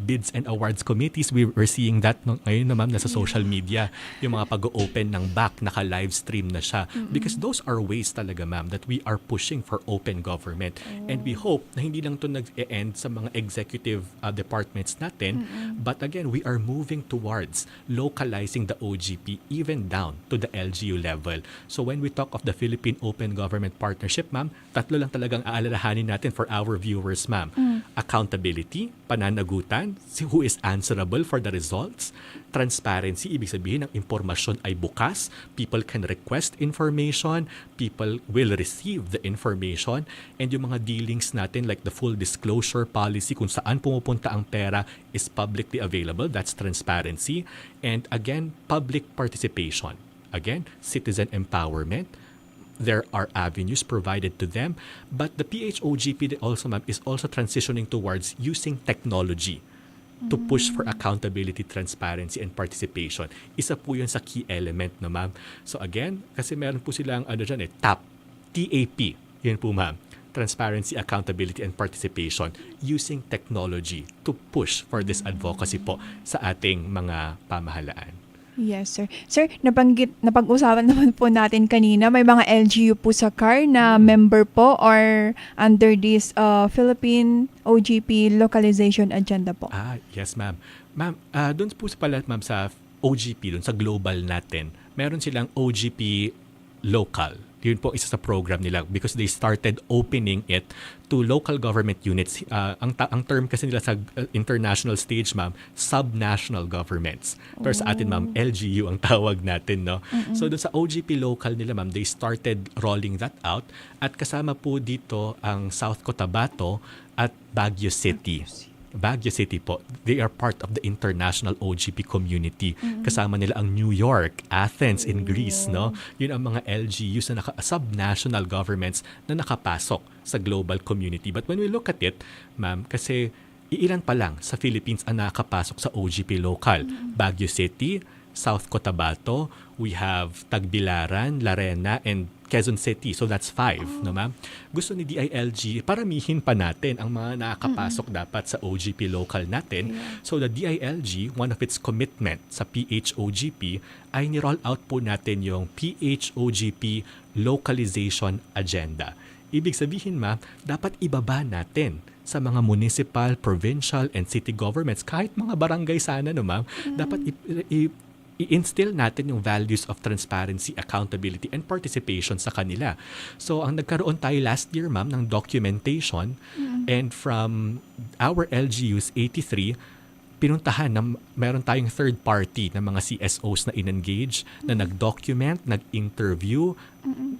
bids and awards committees. We're seeing that ngayon, no, na ma'am, nasa social media, yung mga pag-open ng back, naka-live stream na siya. Because those are ways talaga ma'am that we are pushing for open government. And we hope na hindi lang to nag-e-end sa mga executive departments natin, but again, we are moving towards localizing the OGP even down to the LGU level. So when we talk of the Philippine Open Government Partnership, ma'am, tatlo lang talagang aalalahanin natin for our viewers, ma'am. Accountability, pananagutan, who is answerable for the results. Transparency, ibig sabihin ang impormasyon ay bukas. People can request information. People will receive the information. And yung mga dealings natin like the full disclosure policy kung saan pumupunta ang pera is publicly available. That's transparency. And again, public participation. Again, citizen empowerment. There are avenues provided to them, but the PHOGP also, ma'am, is also transitioning towards using technology to push for accountability, transparency, and participation. Isa po yun sa key element, no, ma'am. So again, kasi meron po silang TAP, yun po, ma'am. Transparency, accountability, and participation using technology to push for this advocacy po sa ating mga pamahalaan. Yes, sir. Sir, napag-usapan naman po natin kanina, may mga LGU po sa CAR na member po or under this Philippine OGP localization agenda po. Yes, ma'am. Ma'am, doon po pala, ma'am, sa OGP, doon sa global natin, meron silang OGP local. Yun po isa sa program nila because they started opening it to local government units. Ang term kasi nila sa international stage, ma'am, subnational governments. Pero sa atin, ma'am, LGU ang tawag natin, no? So doon sa OGP local nila, ma'am, they started rolling that out at kasama po dito ang South Cotabato at Baguio City. Baguio City po, they are part of the international OGP community. Kasama nila ang New York, Athens in Greece, no? Yun ang mga LGUs na subnational governments na nakapasok sa global community. But when we look at it, ma'am, kasi iilan pa lang sa Philippines ang nakapasok sa OGP local. Baguio City, South Cotabato, we have Tagbilaran, Larena, and Quezon City. So that's 5, no, ma'am? Gusto ni DILG, paramihin pa natin ang mga nakakapasok dapat sa OGP local natin. So the DILG, one of its commitment sa PHOGP ay ni-roll out po natin yung PHOGP localization agenda. Ibig sabihin, ma'am, dapat ibaba natin sa mga municipal, provincial, and city governments, kahit mga barangay sana, no, ma'am, dapat i-instill natin yung values of transparency, accountability, and participation sa kanila. So, ang nagkaroon tayo last year, ma'am, ng documentation, and from our LGUs 83, pinuntahan na meron tayong third party na mga CSOs na in-engage, na nag-document, nag-interview,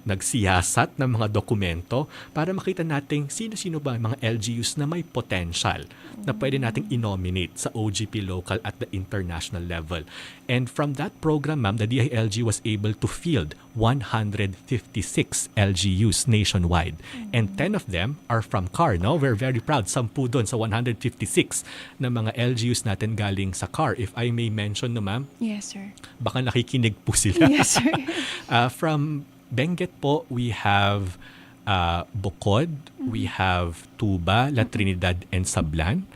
nagsiyasat ng mga dokumento para makita natin sino-sino ba mga LGUs na may potential na pwede nating i-nominate sa OGP local at the international level. And from that program, ma'am, the DILG was able to field 156 LGUs nationwide. And 10 of them are from CAR, no? We're very proud. 10 doon sa 156 na mga LGUs natin galing sa CAR. If I may mention, no, ma'am? Yes, sir. Baka nakikinig po sila. Yes, sir. From Benguet po, we have Bukod, we have Tuba, La Trinidad, and Sablan.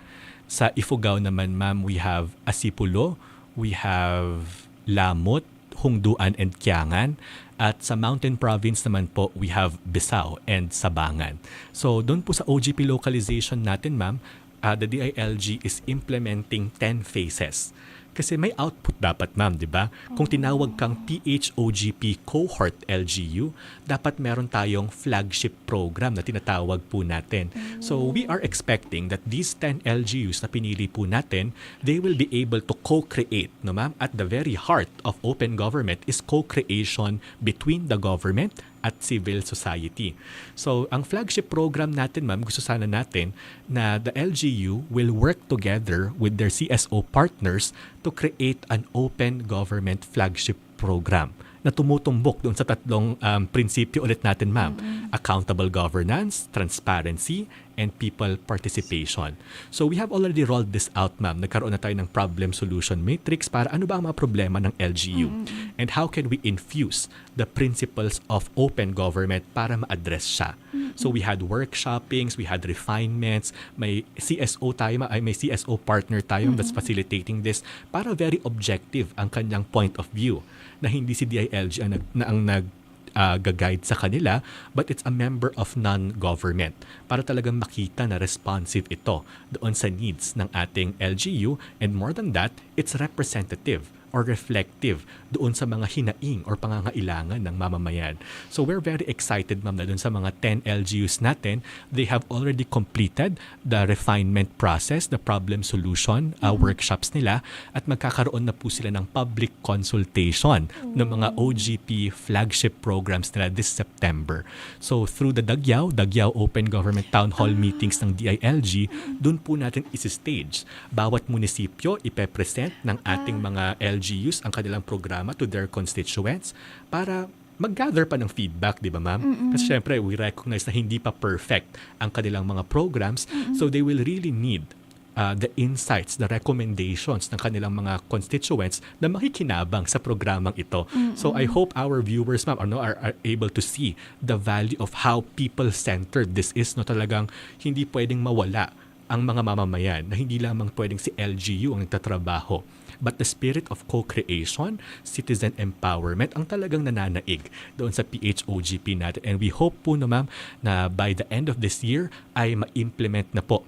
Sa Ifugao naman, ma'am, we have Asipulo, we have Lamut, Hungduan, and Kiangan. At sa Mountain Province naman po, we have Bisao and Sabangan. So doon po sa OGP localization natin, ma'am, the DILG is implementing 10 phases. Kasi may output dapat, ma'am, di ba? Kung tinawag kang PHOGP Cohort LGU, dapat meron tayong flagship program na tinatawag po natin. So we are expecting that these 10 LGUs na pinili po natin, they will be able to co-create, no, ma'am? At the very heart of open government is co-creation between the government at civil society. So, ang flagship program natin, ma'am, gusto sana natin na the LGU will work together with their CSO partners to create an open government flagship program na tumutumbok doon sa tatlong prinsipyo ulit natin, ma'am. Accountable governance, transparency, and people participation. So we have already rolled this out, ma'am. Nagkaroon na tayo ng problem solution matrix para ano ba ang mga problema ng LGU and how can we infuse the principles of open government para ma-address siya. So we had workshoppings, we had refinements, may CSO tayo, may CSO partner tayo that's facilitating this para very objective ang kanyang point of view na hindi si DILG ang nag-guide sa kanila, but it's a member of non-government para talagang makita na responsive ito doon sa needs ng ating LGU, and more than that, it's representative or reflective doon sa mga hinaing or pangangailangan ng mamamayan. So we're very excited, ma'am, na doon sa mga 10 LGUs natin, they have already completed the refinement process, the problem solution workshops nila, at magkakaroon na po sila ng public consultation ng mga OGP flagship programs nila this September. So through the Dagyao Open Government Town Hall meetings ng DILG, doon po natin isi-stage. Bawat munisipyo ipepresent ng ating mga LGUs ang kanilang programa to their constituents para mag-gather pa ng feedback, di ba, ma'am? Kasi syempre, we recognize na hindi pa perfect ang kanilang mga programs, so they will really need the insights, the recommendations ng kanilang mga constituents na makikinabang sa programang ito. So I hope our viewers, ma'am, are able to see the value of how people-centered this is. No, talagang hindi pwedeng mawala ang mga mamamayan, na hindi lamang pwedeng si LGU ang nagtatrabaho, but the spirit of co-creation, citizen empowerment ang talagang nananaig doon sa PHOGP natin. And we hope po, no, ma'am, na by the end of this year ay ma-implement na po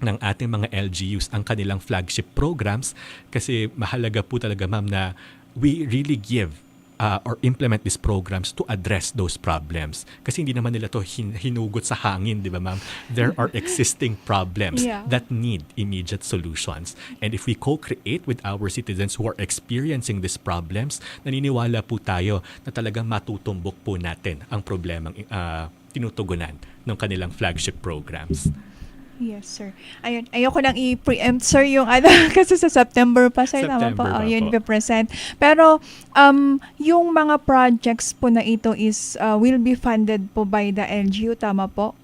ng ating mga LGUs ang kanilang flagship programs, kasi mahalaga po talaga, ma'am, na we really give or implement these programs to address those problems. Kasi hindi naman nila to hinugot sa hangin, di ba, ma'am? There are existing problems that need immediate solutions. And if we co-create with our citizens who are experiencing these problems, naniniwala po tayo na talagang matutumbok po natin ang problemang tinutugunan ng kanilang flagship programs. Yes, sir. Ayun, ayoko nang i-preempt, sir, yung kasi sa September pa, sir, tama September pa, pa yun po. present. Pero, yung mga projects po na ito is will be funded po by the LGU, tama po?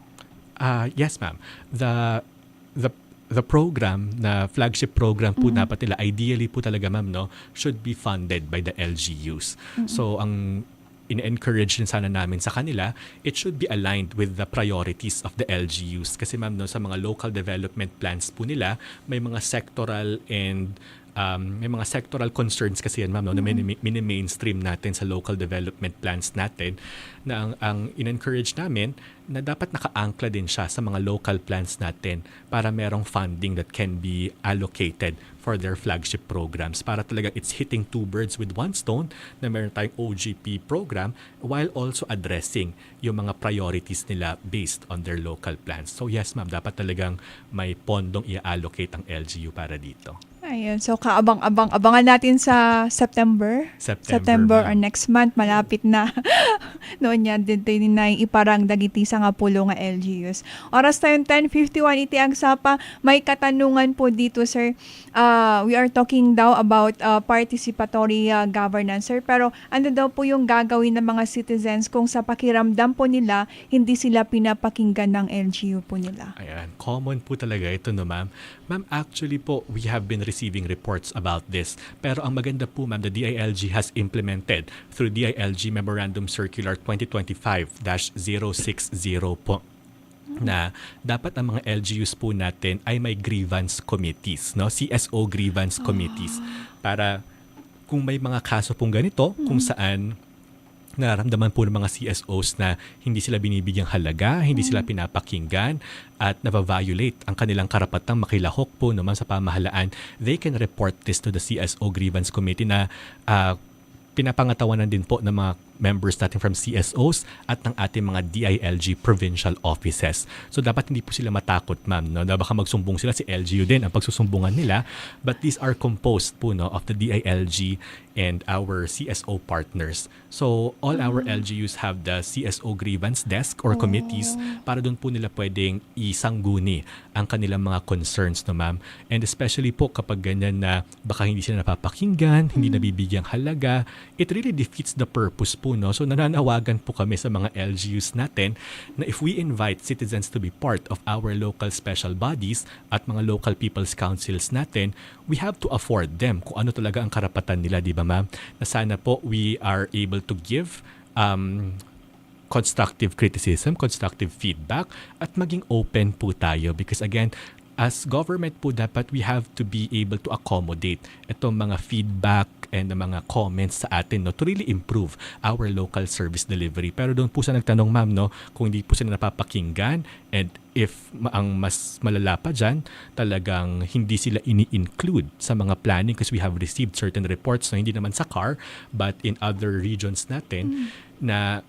Yes, ma'am. The program, na flagship program po dapat nila, ideally po talaga, ma'am, no, should be funded by the LGUs. So, ang in-encourage din sana namin sa kanila, it should be aligned with the priorities of the LGUs. Kasi, ma'am, no, sa mga local development plans po nila, may mga sectoral and may mga sectoral concerns kasi yan, ma'am, no, na mini-mainstream natin sa local development plans natin, na ang in-encourage namin na dapat naka-angkla din siya sa mga local plans natin para merong funding that can be allocated for their flagship programs, para talaga it's hitting two birds with one stone, na meron tayong OGP program while also addressing yung mga priorities nila based on their local plans. So yes, ma'am, dapat talagang may pondong i-allocate ang LGU para dito. Ayun, so abangan natin sa September or ma'am. next month, malapit na. Noon yan, din na iparang dagiti sa nga pulo nga LGUs. Oras tayong 10:51, iti ang sapa. May katanungan po dito, sir. We are talking daw about participatory governance, sir. Pero ano daw po yung gagawin ng mga citizens kung sa pakiramdam po nila, hindi sila pinapakinggan ng LGU po nila? Ayan, common po talaga ito, no, ma'am. Ma'am, actually po, we have been receiving reports about this. Pero ang maganda po, ma'am, the DILG has implemented through DILG Memorandum Circular 2025-060 po, na dapat ang mga LGUs po natin ay may grievance committees, no? CSO grievance committees, para kung may mga kaso pong ganito, kung saan nararamdaman po ng mga CSOs na hindi sila binibigyang halaga, hindi sila pinapakinggan, at nava-violate ang kanilang karapatang makilahok po naman sa pamahalaan, they can report this to the CSO Grievance Committee na pinapangatawanan din po ng mga members natin from CSOs at ng ating mga DILG provincial offices. So dapat hindi po sila matakot, ma'am, no? Na baka magsumbong sila, si LGU din ang pagsusumbungan nila, but these are composed po, no, of the DILG and our CSO partners. So all our LGUs have the CSO grievance desk or committees para doon po nila pwedeng isangguni ang kanilang mga concerns, no, ma'am. And especially po kapag ganyan na baka hindi sila napapakinggan, hindi nabibigyang halaga, it really defeats the purpose po, no? So nananawagan po kami sa mga LGUs natin na if we invite citizens to be part of our local special bodies at mga local people's councils natin, we have to afford them kung ano talaga ang karapatan nila, di ba, ma'am? Na sana po we are able to give constructive criticism, constructive feedback, at maging open po tayo because again, as government po dapat we have to be able to accommodate itong mga feedback and the mga comments sa atin no to really improve our local service delivery. Pero doon po sa nagtanong ma'am no kung hindi po sila napapakinggan and if ang mas malala pa dyan, talagang hindi sila ini-include sa mga planning because we have received certain reports no hindi naman sa CAR but in other regions natin na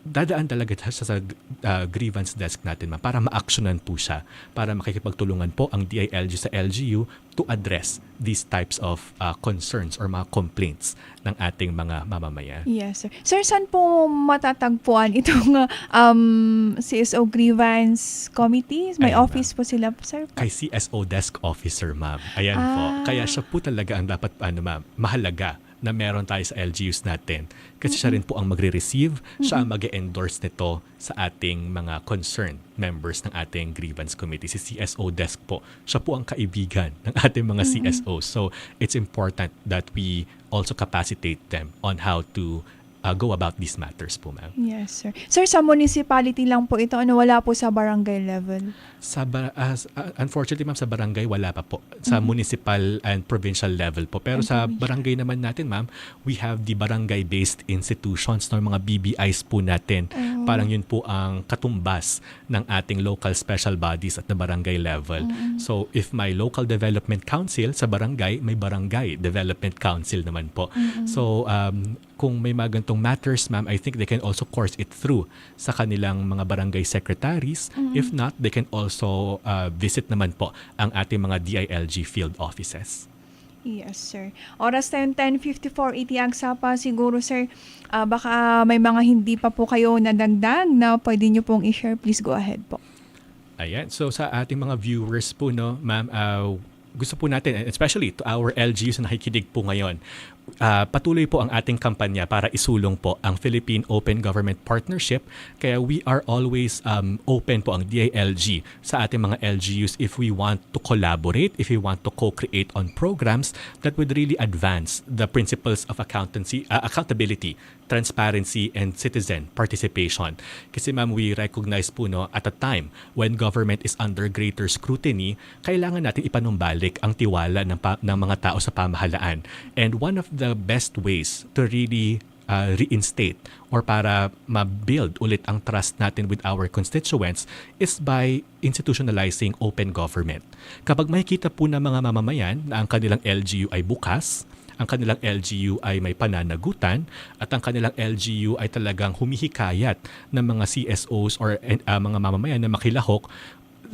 dadaan talaga siya sa grievance desk natin para ma-actionan po siya, para makikipagtulungan po ang DILG sa LGU to address these types of concerns or mga complaints ng ating mga mamamayan. Yes, sir. Sir, saan po matatagpuan itong CSO Grievance Committee? May Ayan, office po sila, sir? Kay CSO Desk Officer, ma'am. Ayan po. Kaya siya po talaga ang dapat ma'am, mahalaga na meron tayo sa LGUs natin. Kasi siya rin po ang magre-receive, siya ang mag-endorse nito sa ating mga concerned members ng ating grievance committee. Si CSO Desk po, siya po ang kaibigan ng ating mga CSOs. So, it's important that we also capacitate them on how to go about these matters po, ma'am. Yes, sir. Sir, sa municipality lang po ito, wala po sa barangay level? Unfortunately, ma'am, sa barangay wala pa po. Sa municipal and provincial level po. Pero sa barangay naman natin, ma'am, we have the barangay-based institutions, no, mga BBIs po natin. Parang yun po ang katumbas ng ating local special bodies at the barangay level. So, if may local development council sa barangay, may barangay development council naman po. So, kung may mga ganitong matters, ma'am, I think they can also course it through sa kanilang mga barangay secretaries. If not, they can also visit naman po ang ating mga DILG field offices. Yes, sir. Oras time 10:54, itiang sapa. Siguro, sir, baka may mga hindi pa po kayo nadagdag na pwede nyo pong i-share. Please go ahead po. Ayan. So sa ating mga viewers po, no, ma'am, gusto po natin, especially to our LGUs na nakikinig po ngayon, patuloy po ang ating kampanya para isulong po ang Philippine Open Government Partnership. Kaya we are always open po ang DILG sa ating mga LGUs if we want to collaborate, if we want to co-create on programs that would really advance the principles of accountability, transparency, and citizen participation. Kasi ma'am, we recognize po no, at a time when government is under greater scrutiny, kailangan natin ipanumbalik ang tiwala ng mga tao sa pamahalaan. And one of the best ways to really reinstate or para ma-build ulit ang trust natin with our constituents is by institutionalizing open government. Kapag makikita po ng mga mamamayan na ang kanilang LGU ay bukas, ang kanilang LGU ay may pananagutan, at ang kanilang LGU ay talagang humihikayat ng mga CSOs or mga mamamayan na makilahok,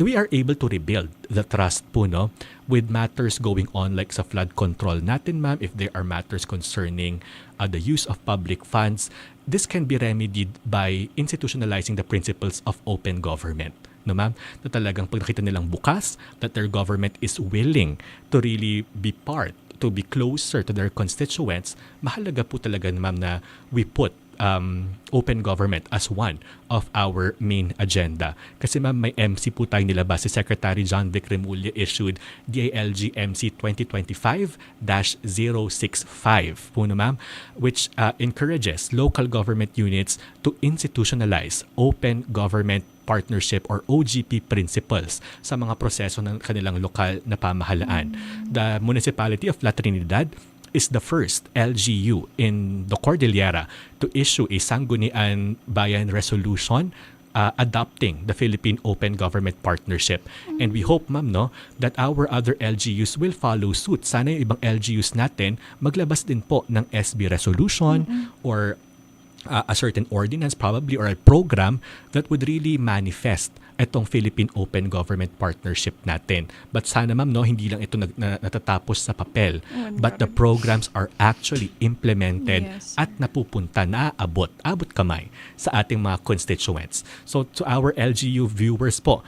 we are able to rebuild the trust po, no, with matters going on like sa flood control natin, ma'am. If there are matters concerning the use of public funds, this can be remedied by institutionalizing the principles of open government. No, ma'am, na talagang pag nakita nilang bukas, that their government is willing to really be part, to be closer to their constituents, mahalaga po talaga, ma'am, na we put open government as one of our main agenda. Kasi ma'am, may MC po tayo nilabas. Si Secretary John Vic Remulla issued DILG MC 2025-065 po, no, ma'am, which encourages local government units to institutionalize open government partnership or OGP principles sa mga proseso ng kanilang lokal na pamahalaan. The Municipality of La Trinidad is the first LGU in the Cordillera to issue a Sangguniang Bayan resolution adopting the Philippine Open Government Partnership. And we hope, ma'am, no, that our other LGUs will follow suit. Sana yung ibang LGUs natin maglabas din po ng SB resolution or a certain ordinance probably or a program that would really manifest itong Philippine Open Government Partnership natin. But sana, ma'am, no, hindi lang ito natatapos sa papel, but the programs are actually implemented at napupunta, abot kamay sa ating mga constituents. So to our LGU viewers po,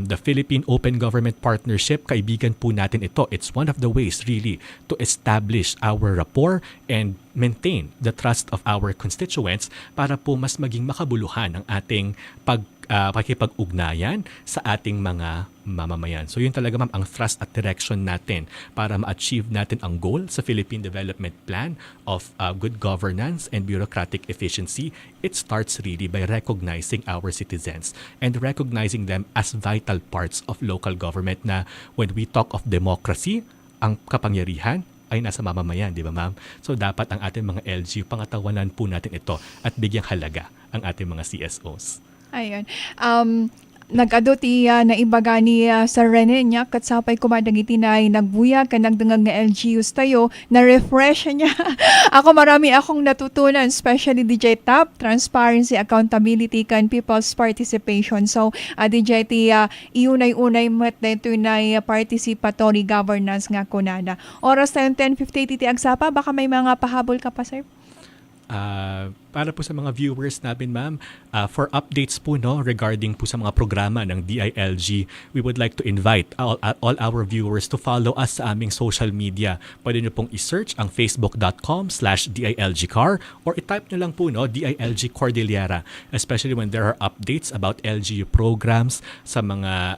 the Philippine Open Government Partnership, kaibigan po natin ito. It's one of the ways really to establish our rapport and maintain the trust of our constituents para po mas maging makabuluhan ang ating pakikipag-ugnayan sa ating mga mamamayan. So yun talaga ma'am ang thrust at direction natin para ma-achieve natin ang goal sa Philippine Development Plan of good governance and bureaucratic efficiency. It starts really by recognizing our citizens and recognizing them as vital parts of local government na when we talk of democracy, ang kapangyarihan ay nasa mamamayan, di ba ma'am? So dapat ang ating mga LGU, pangatawanan po natin ito at bigyang halaga ang ating mga CSOs. Ayun. Nag-ado ti na ibaga ni Sir Rene niya katsapay kumadagiti na nagbuya ka nagdangag nga LGUs tayo na refresh niya. Ako marami akong natutunan, especially DJ Top, transparency, accountability, kan people's participation. So DJ ti iunay-unay mat dito na participatory governance nga kunada. Oras tayong 10:50 ti agsapa, baka may mga pahabol ka pa, sir? Para po sa mga viewers natin, ma'am, for updates po regarding po sa mga programa ng DILG, we would like to invite all our viewers to follow us sa aming social media. Pwede nyo pong i-search ang facebook.com/DILGcar or i-type nyo lang po DILG Cordillera, especially when there are updates about LGU programs, sa mga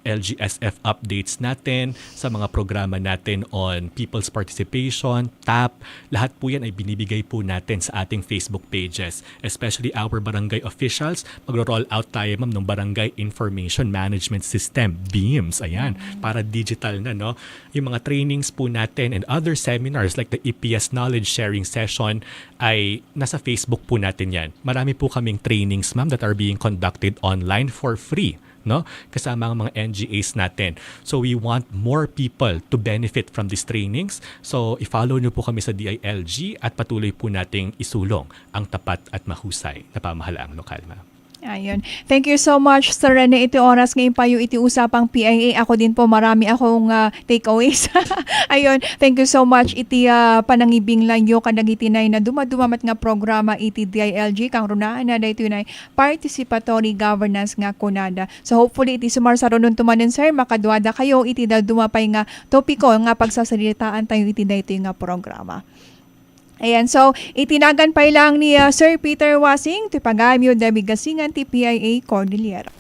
LGSF updates natin, sa mga programa natin on people's participation, TAP, lahat po yan ay binibigay po natin sa ating Facebook pages. Especially our barangay officials, magro-roll out tayo ma'am ng Barangay Information Management System, BIMS, ayan, para digital na, no? Yung mga trainings po natin and other seminars like the EPS Knowledge Sharing Session ay nasa Facebook po natin yan. Marami po kaming trainings ma'am that are being conducted online for free, no? Kasama ang mga NGAs natin. So we want more people to benefit from these trainings. So i-follow nyo po kami sa DILG at patuloy po nating isulong ang tapat at mahusay na pamahalaang lokal, ma'am. Ayun. Thank you so much, Sir Rene. Iti oras ngayon pa yung iti usapang PIA. Ako din po, marami akong takeaways. Ayun. Thank you so much. Iti panangibing lang yung kadagitinay na dumadumamat nga programa iti DILG. Kang runaan na dahito na participatory governance nga kunada. So hopefully iti sumarsaronon tumanin, sir, makaduada kayo. Iti dumapay nga topiko nga pagsasalitaan tayo iti dahito nga programa. Ayan, so itinagan pa lang ni Sir Peter Wasing, tipagamyo dabigasingan ti PIA Cordillera.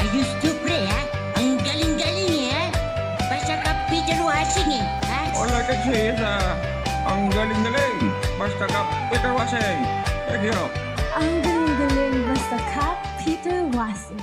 Ayos to, pre, ha? Ang galing-galing, ha? Basta ka Peter Washing, ha? Wala kasi ang galing-galing. Basta ka Peter Waseng. Thank you. Ang galing-galing basta Kat Peter Wasing.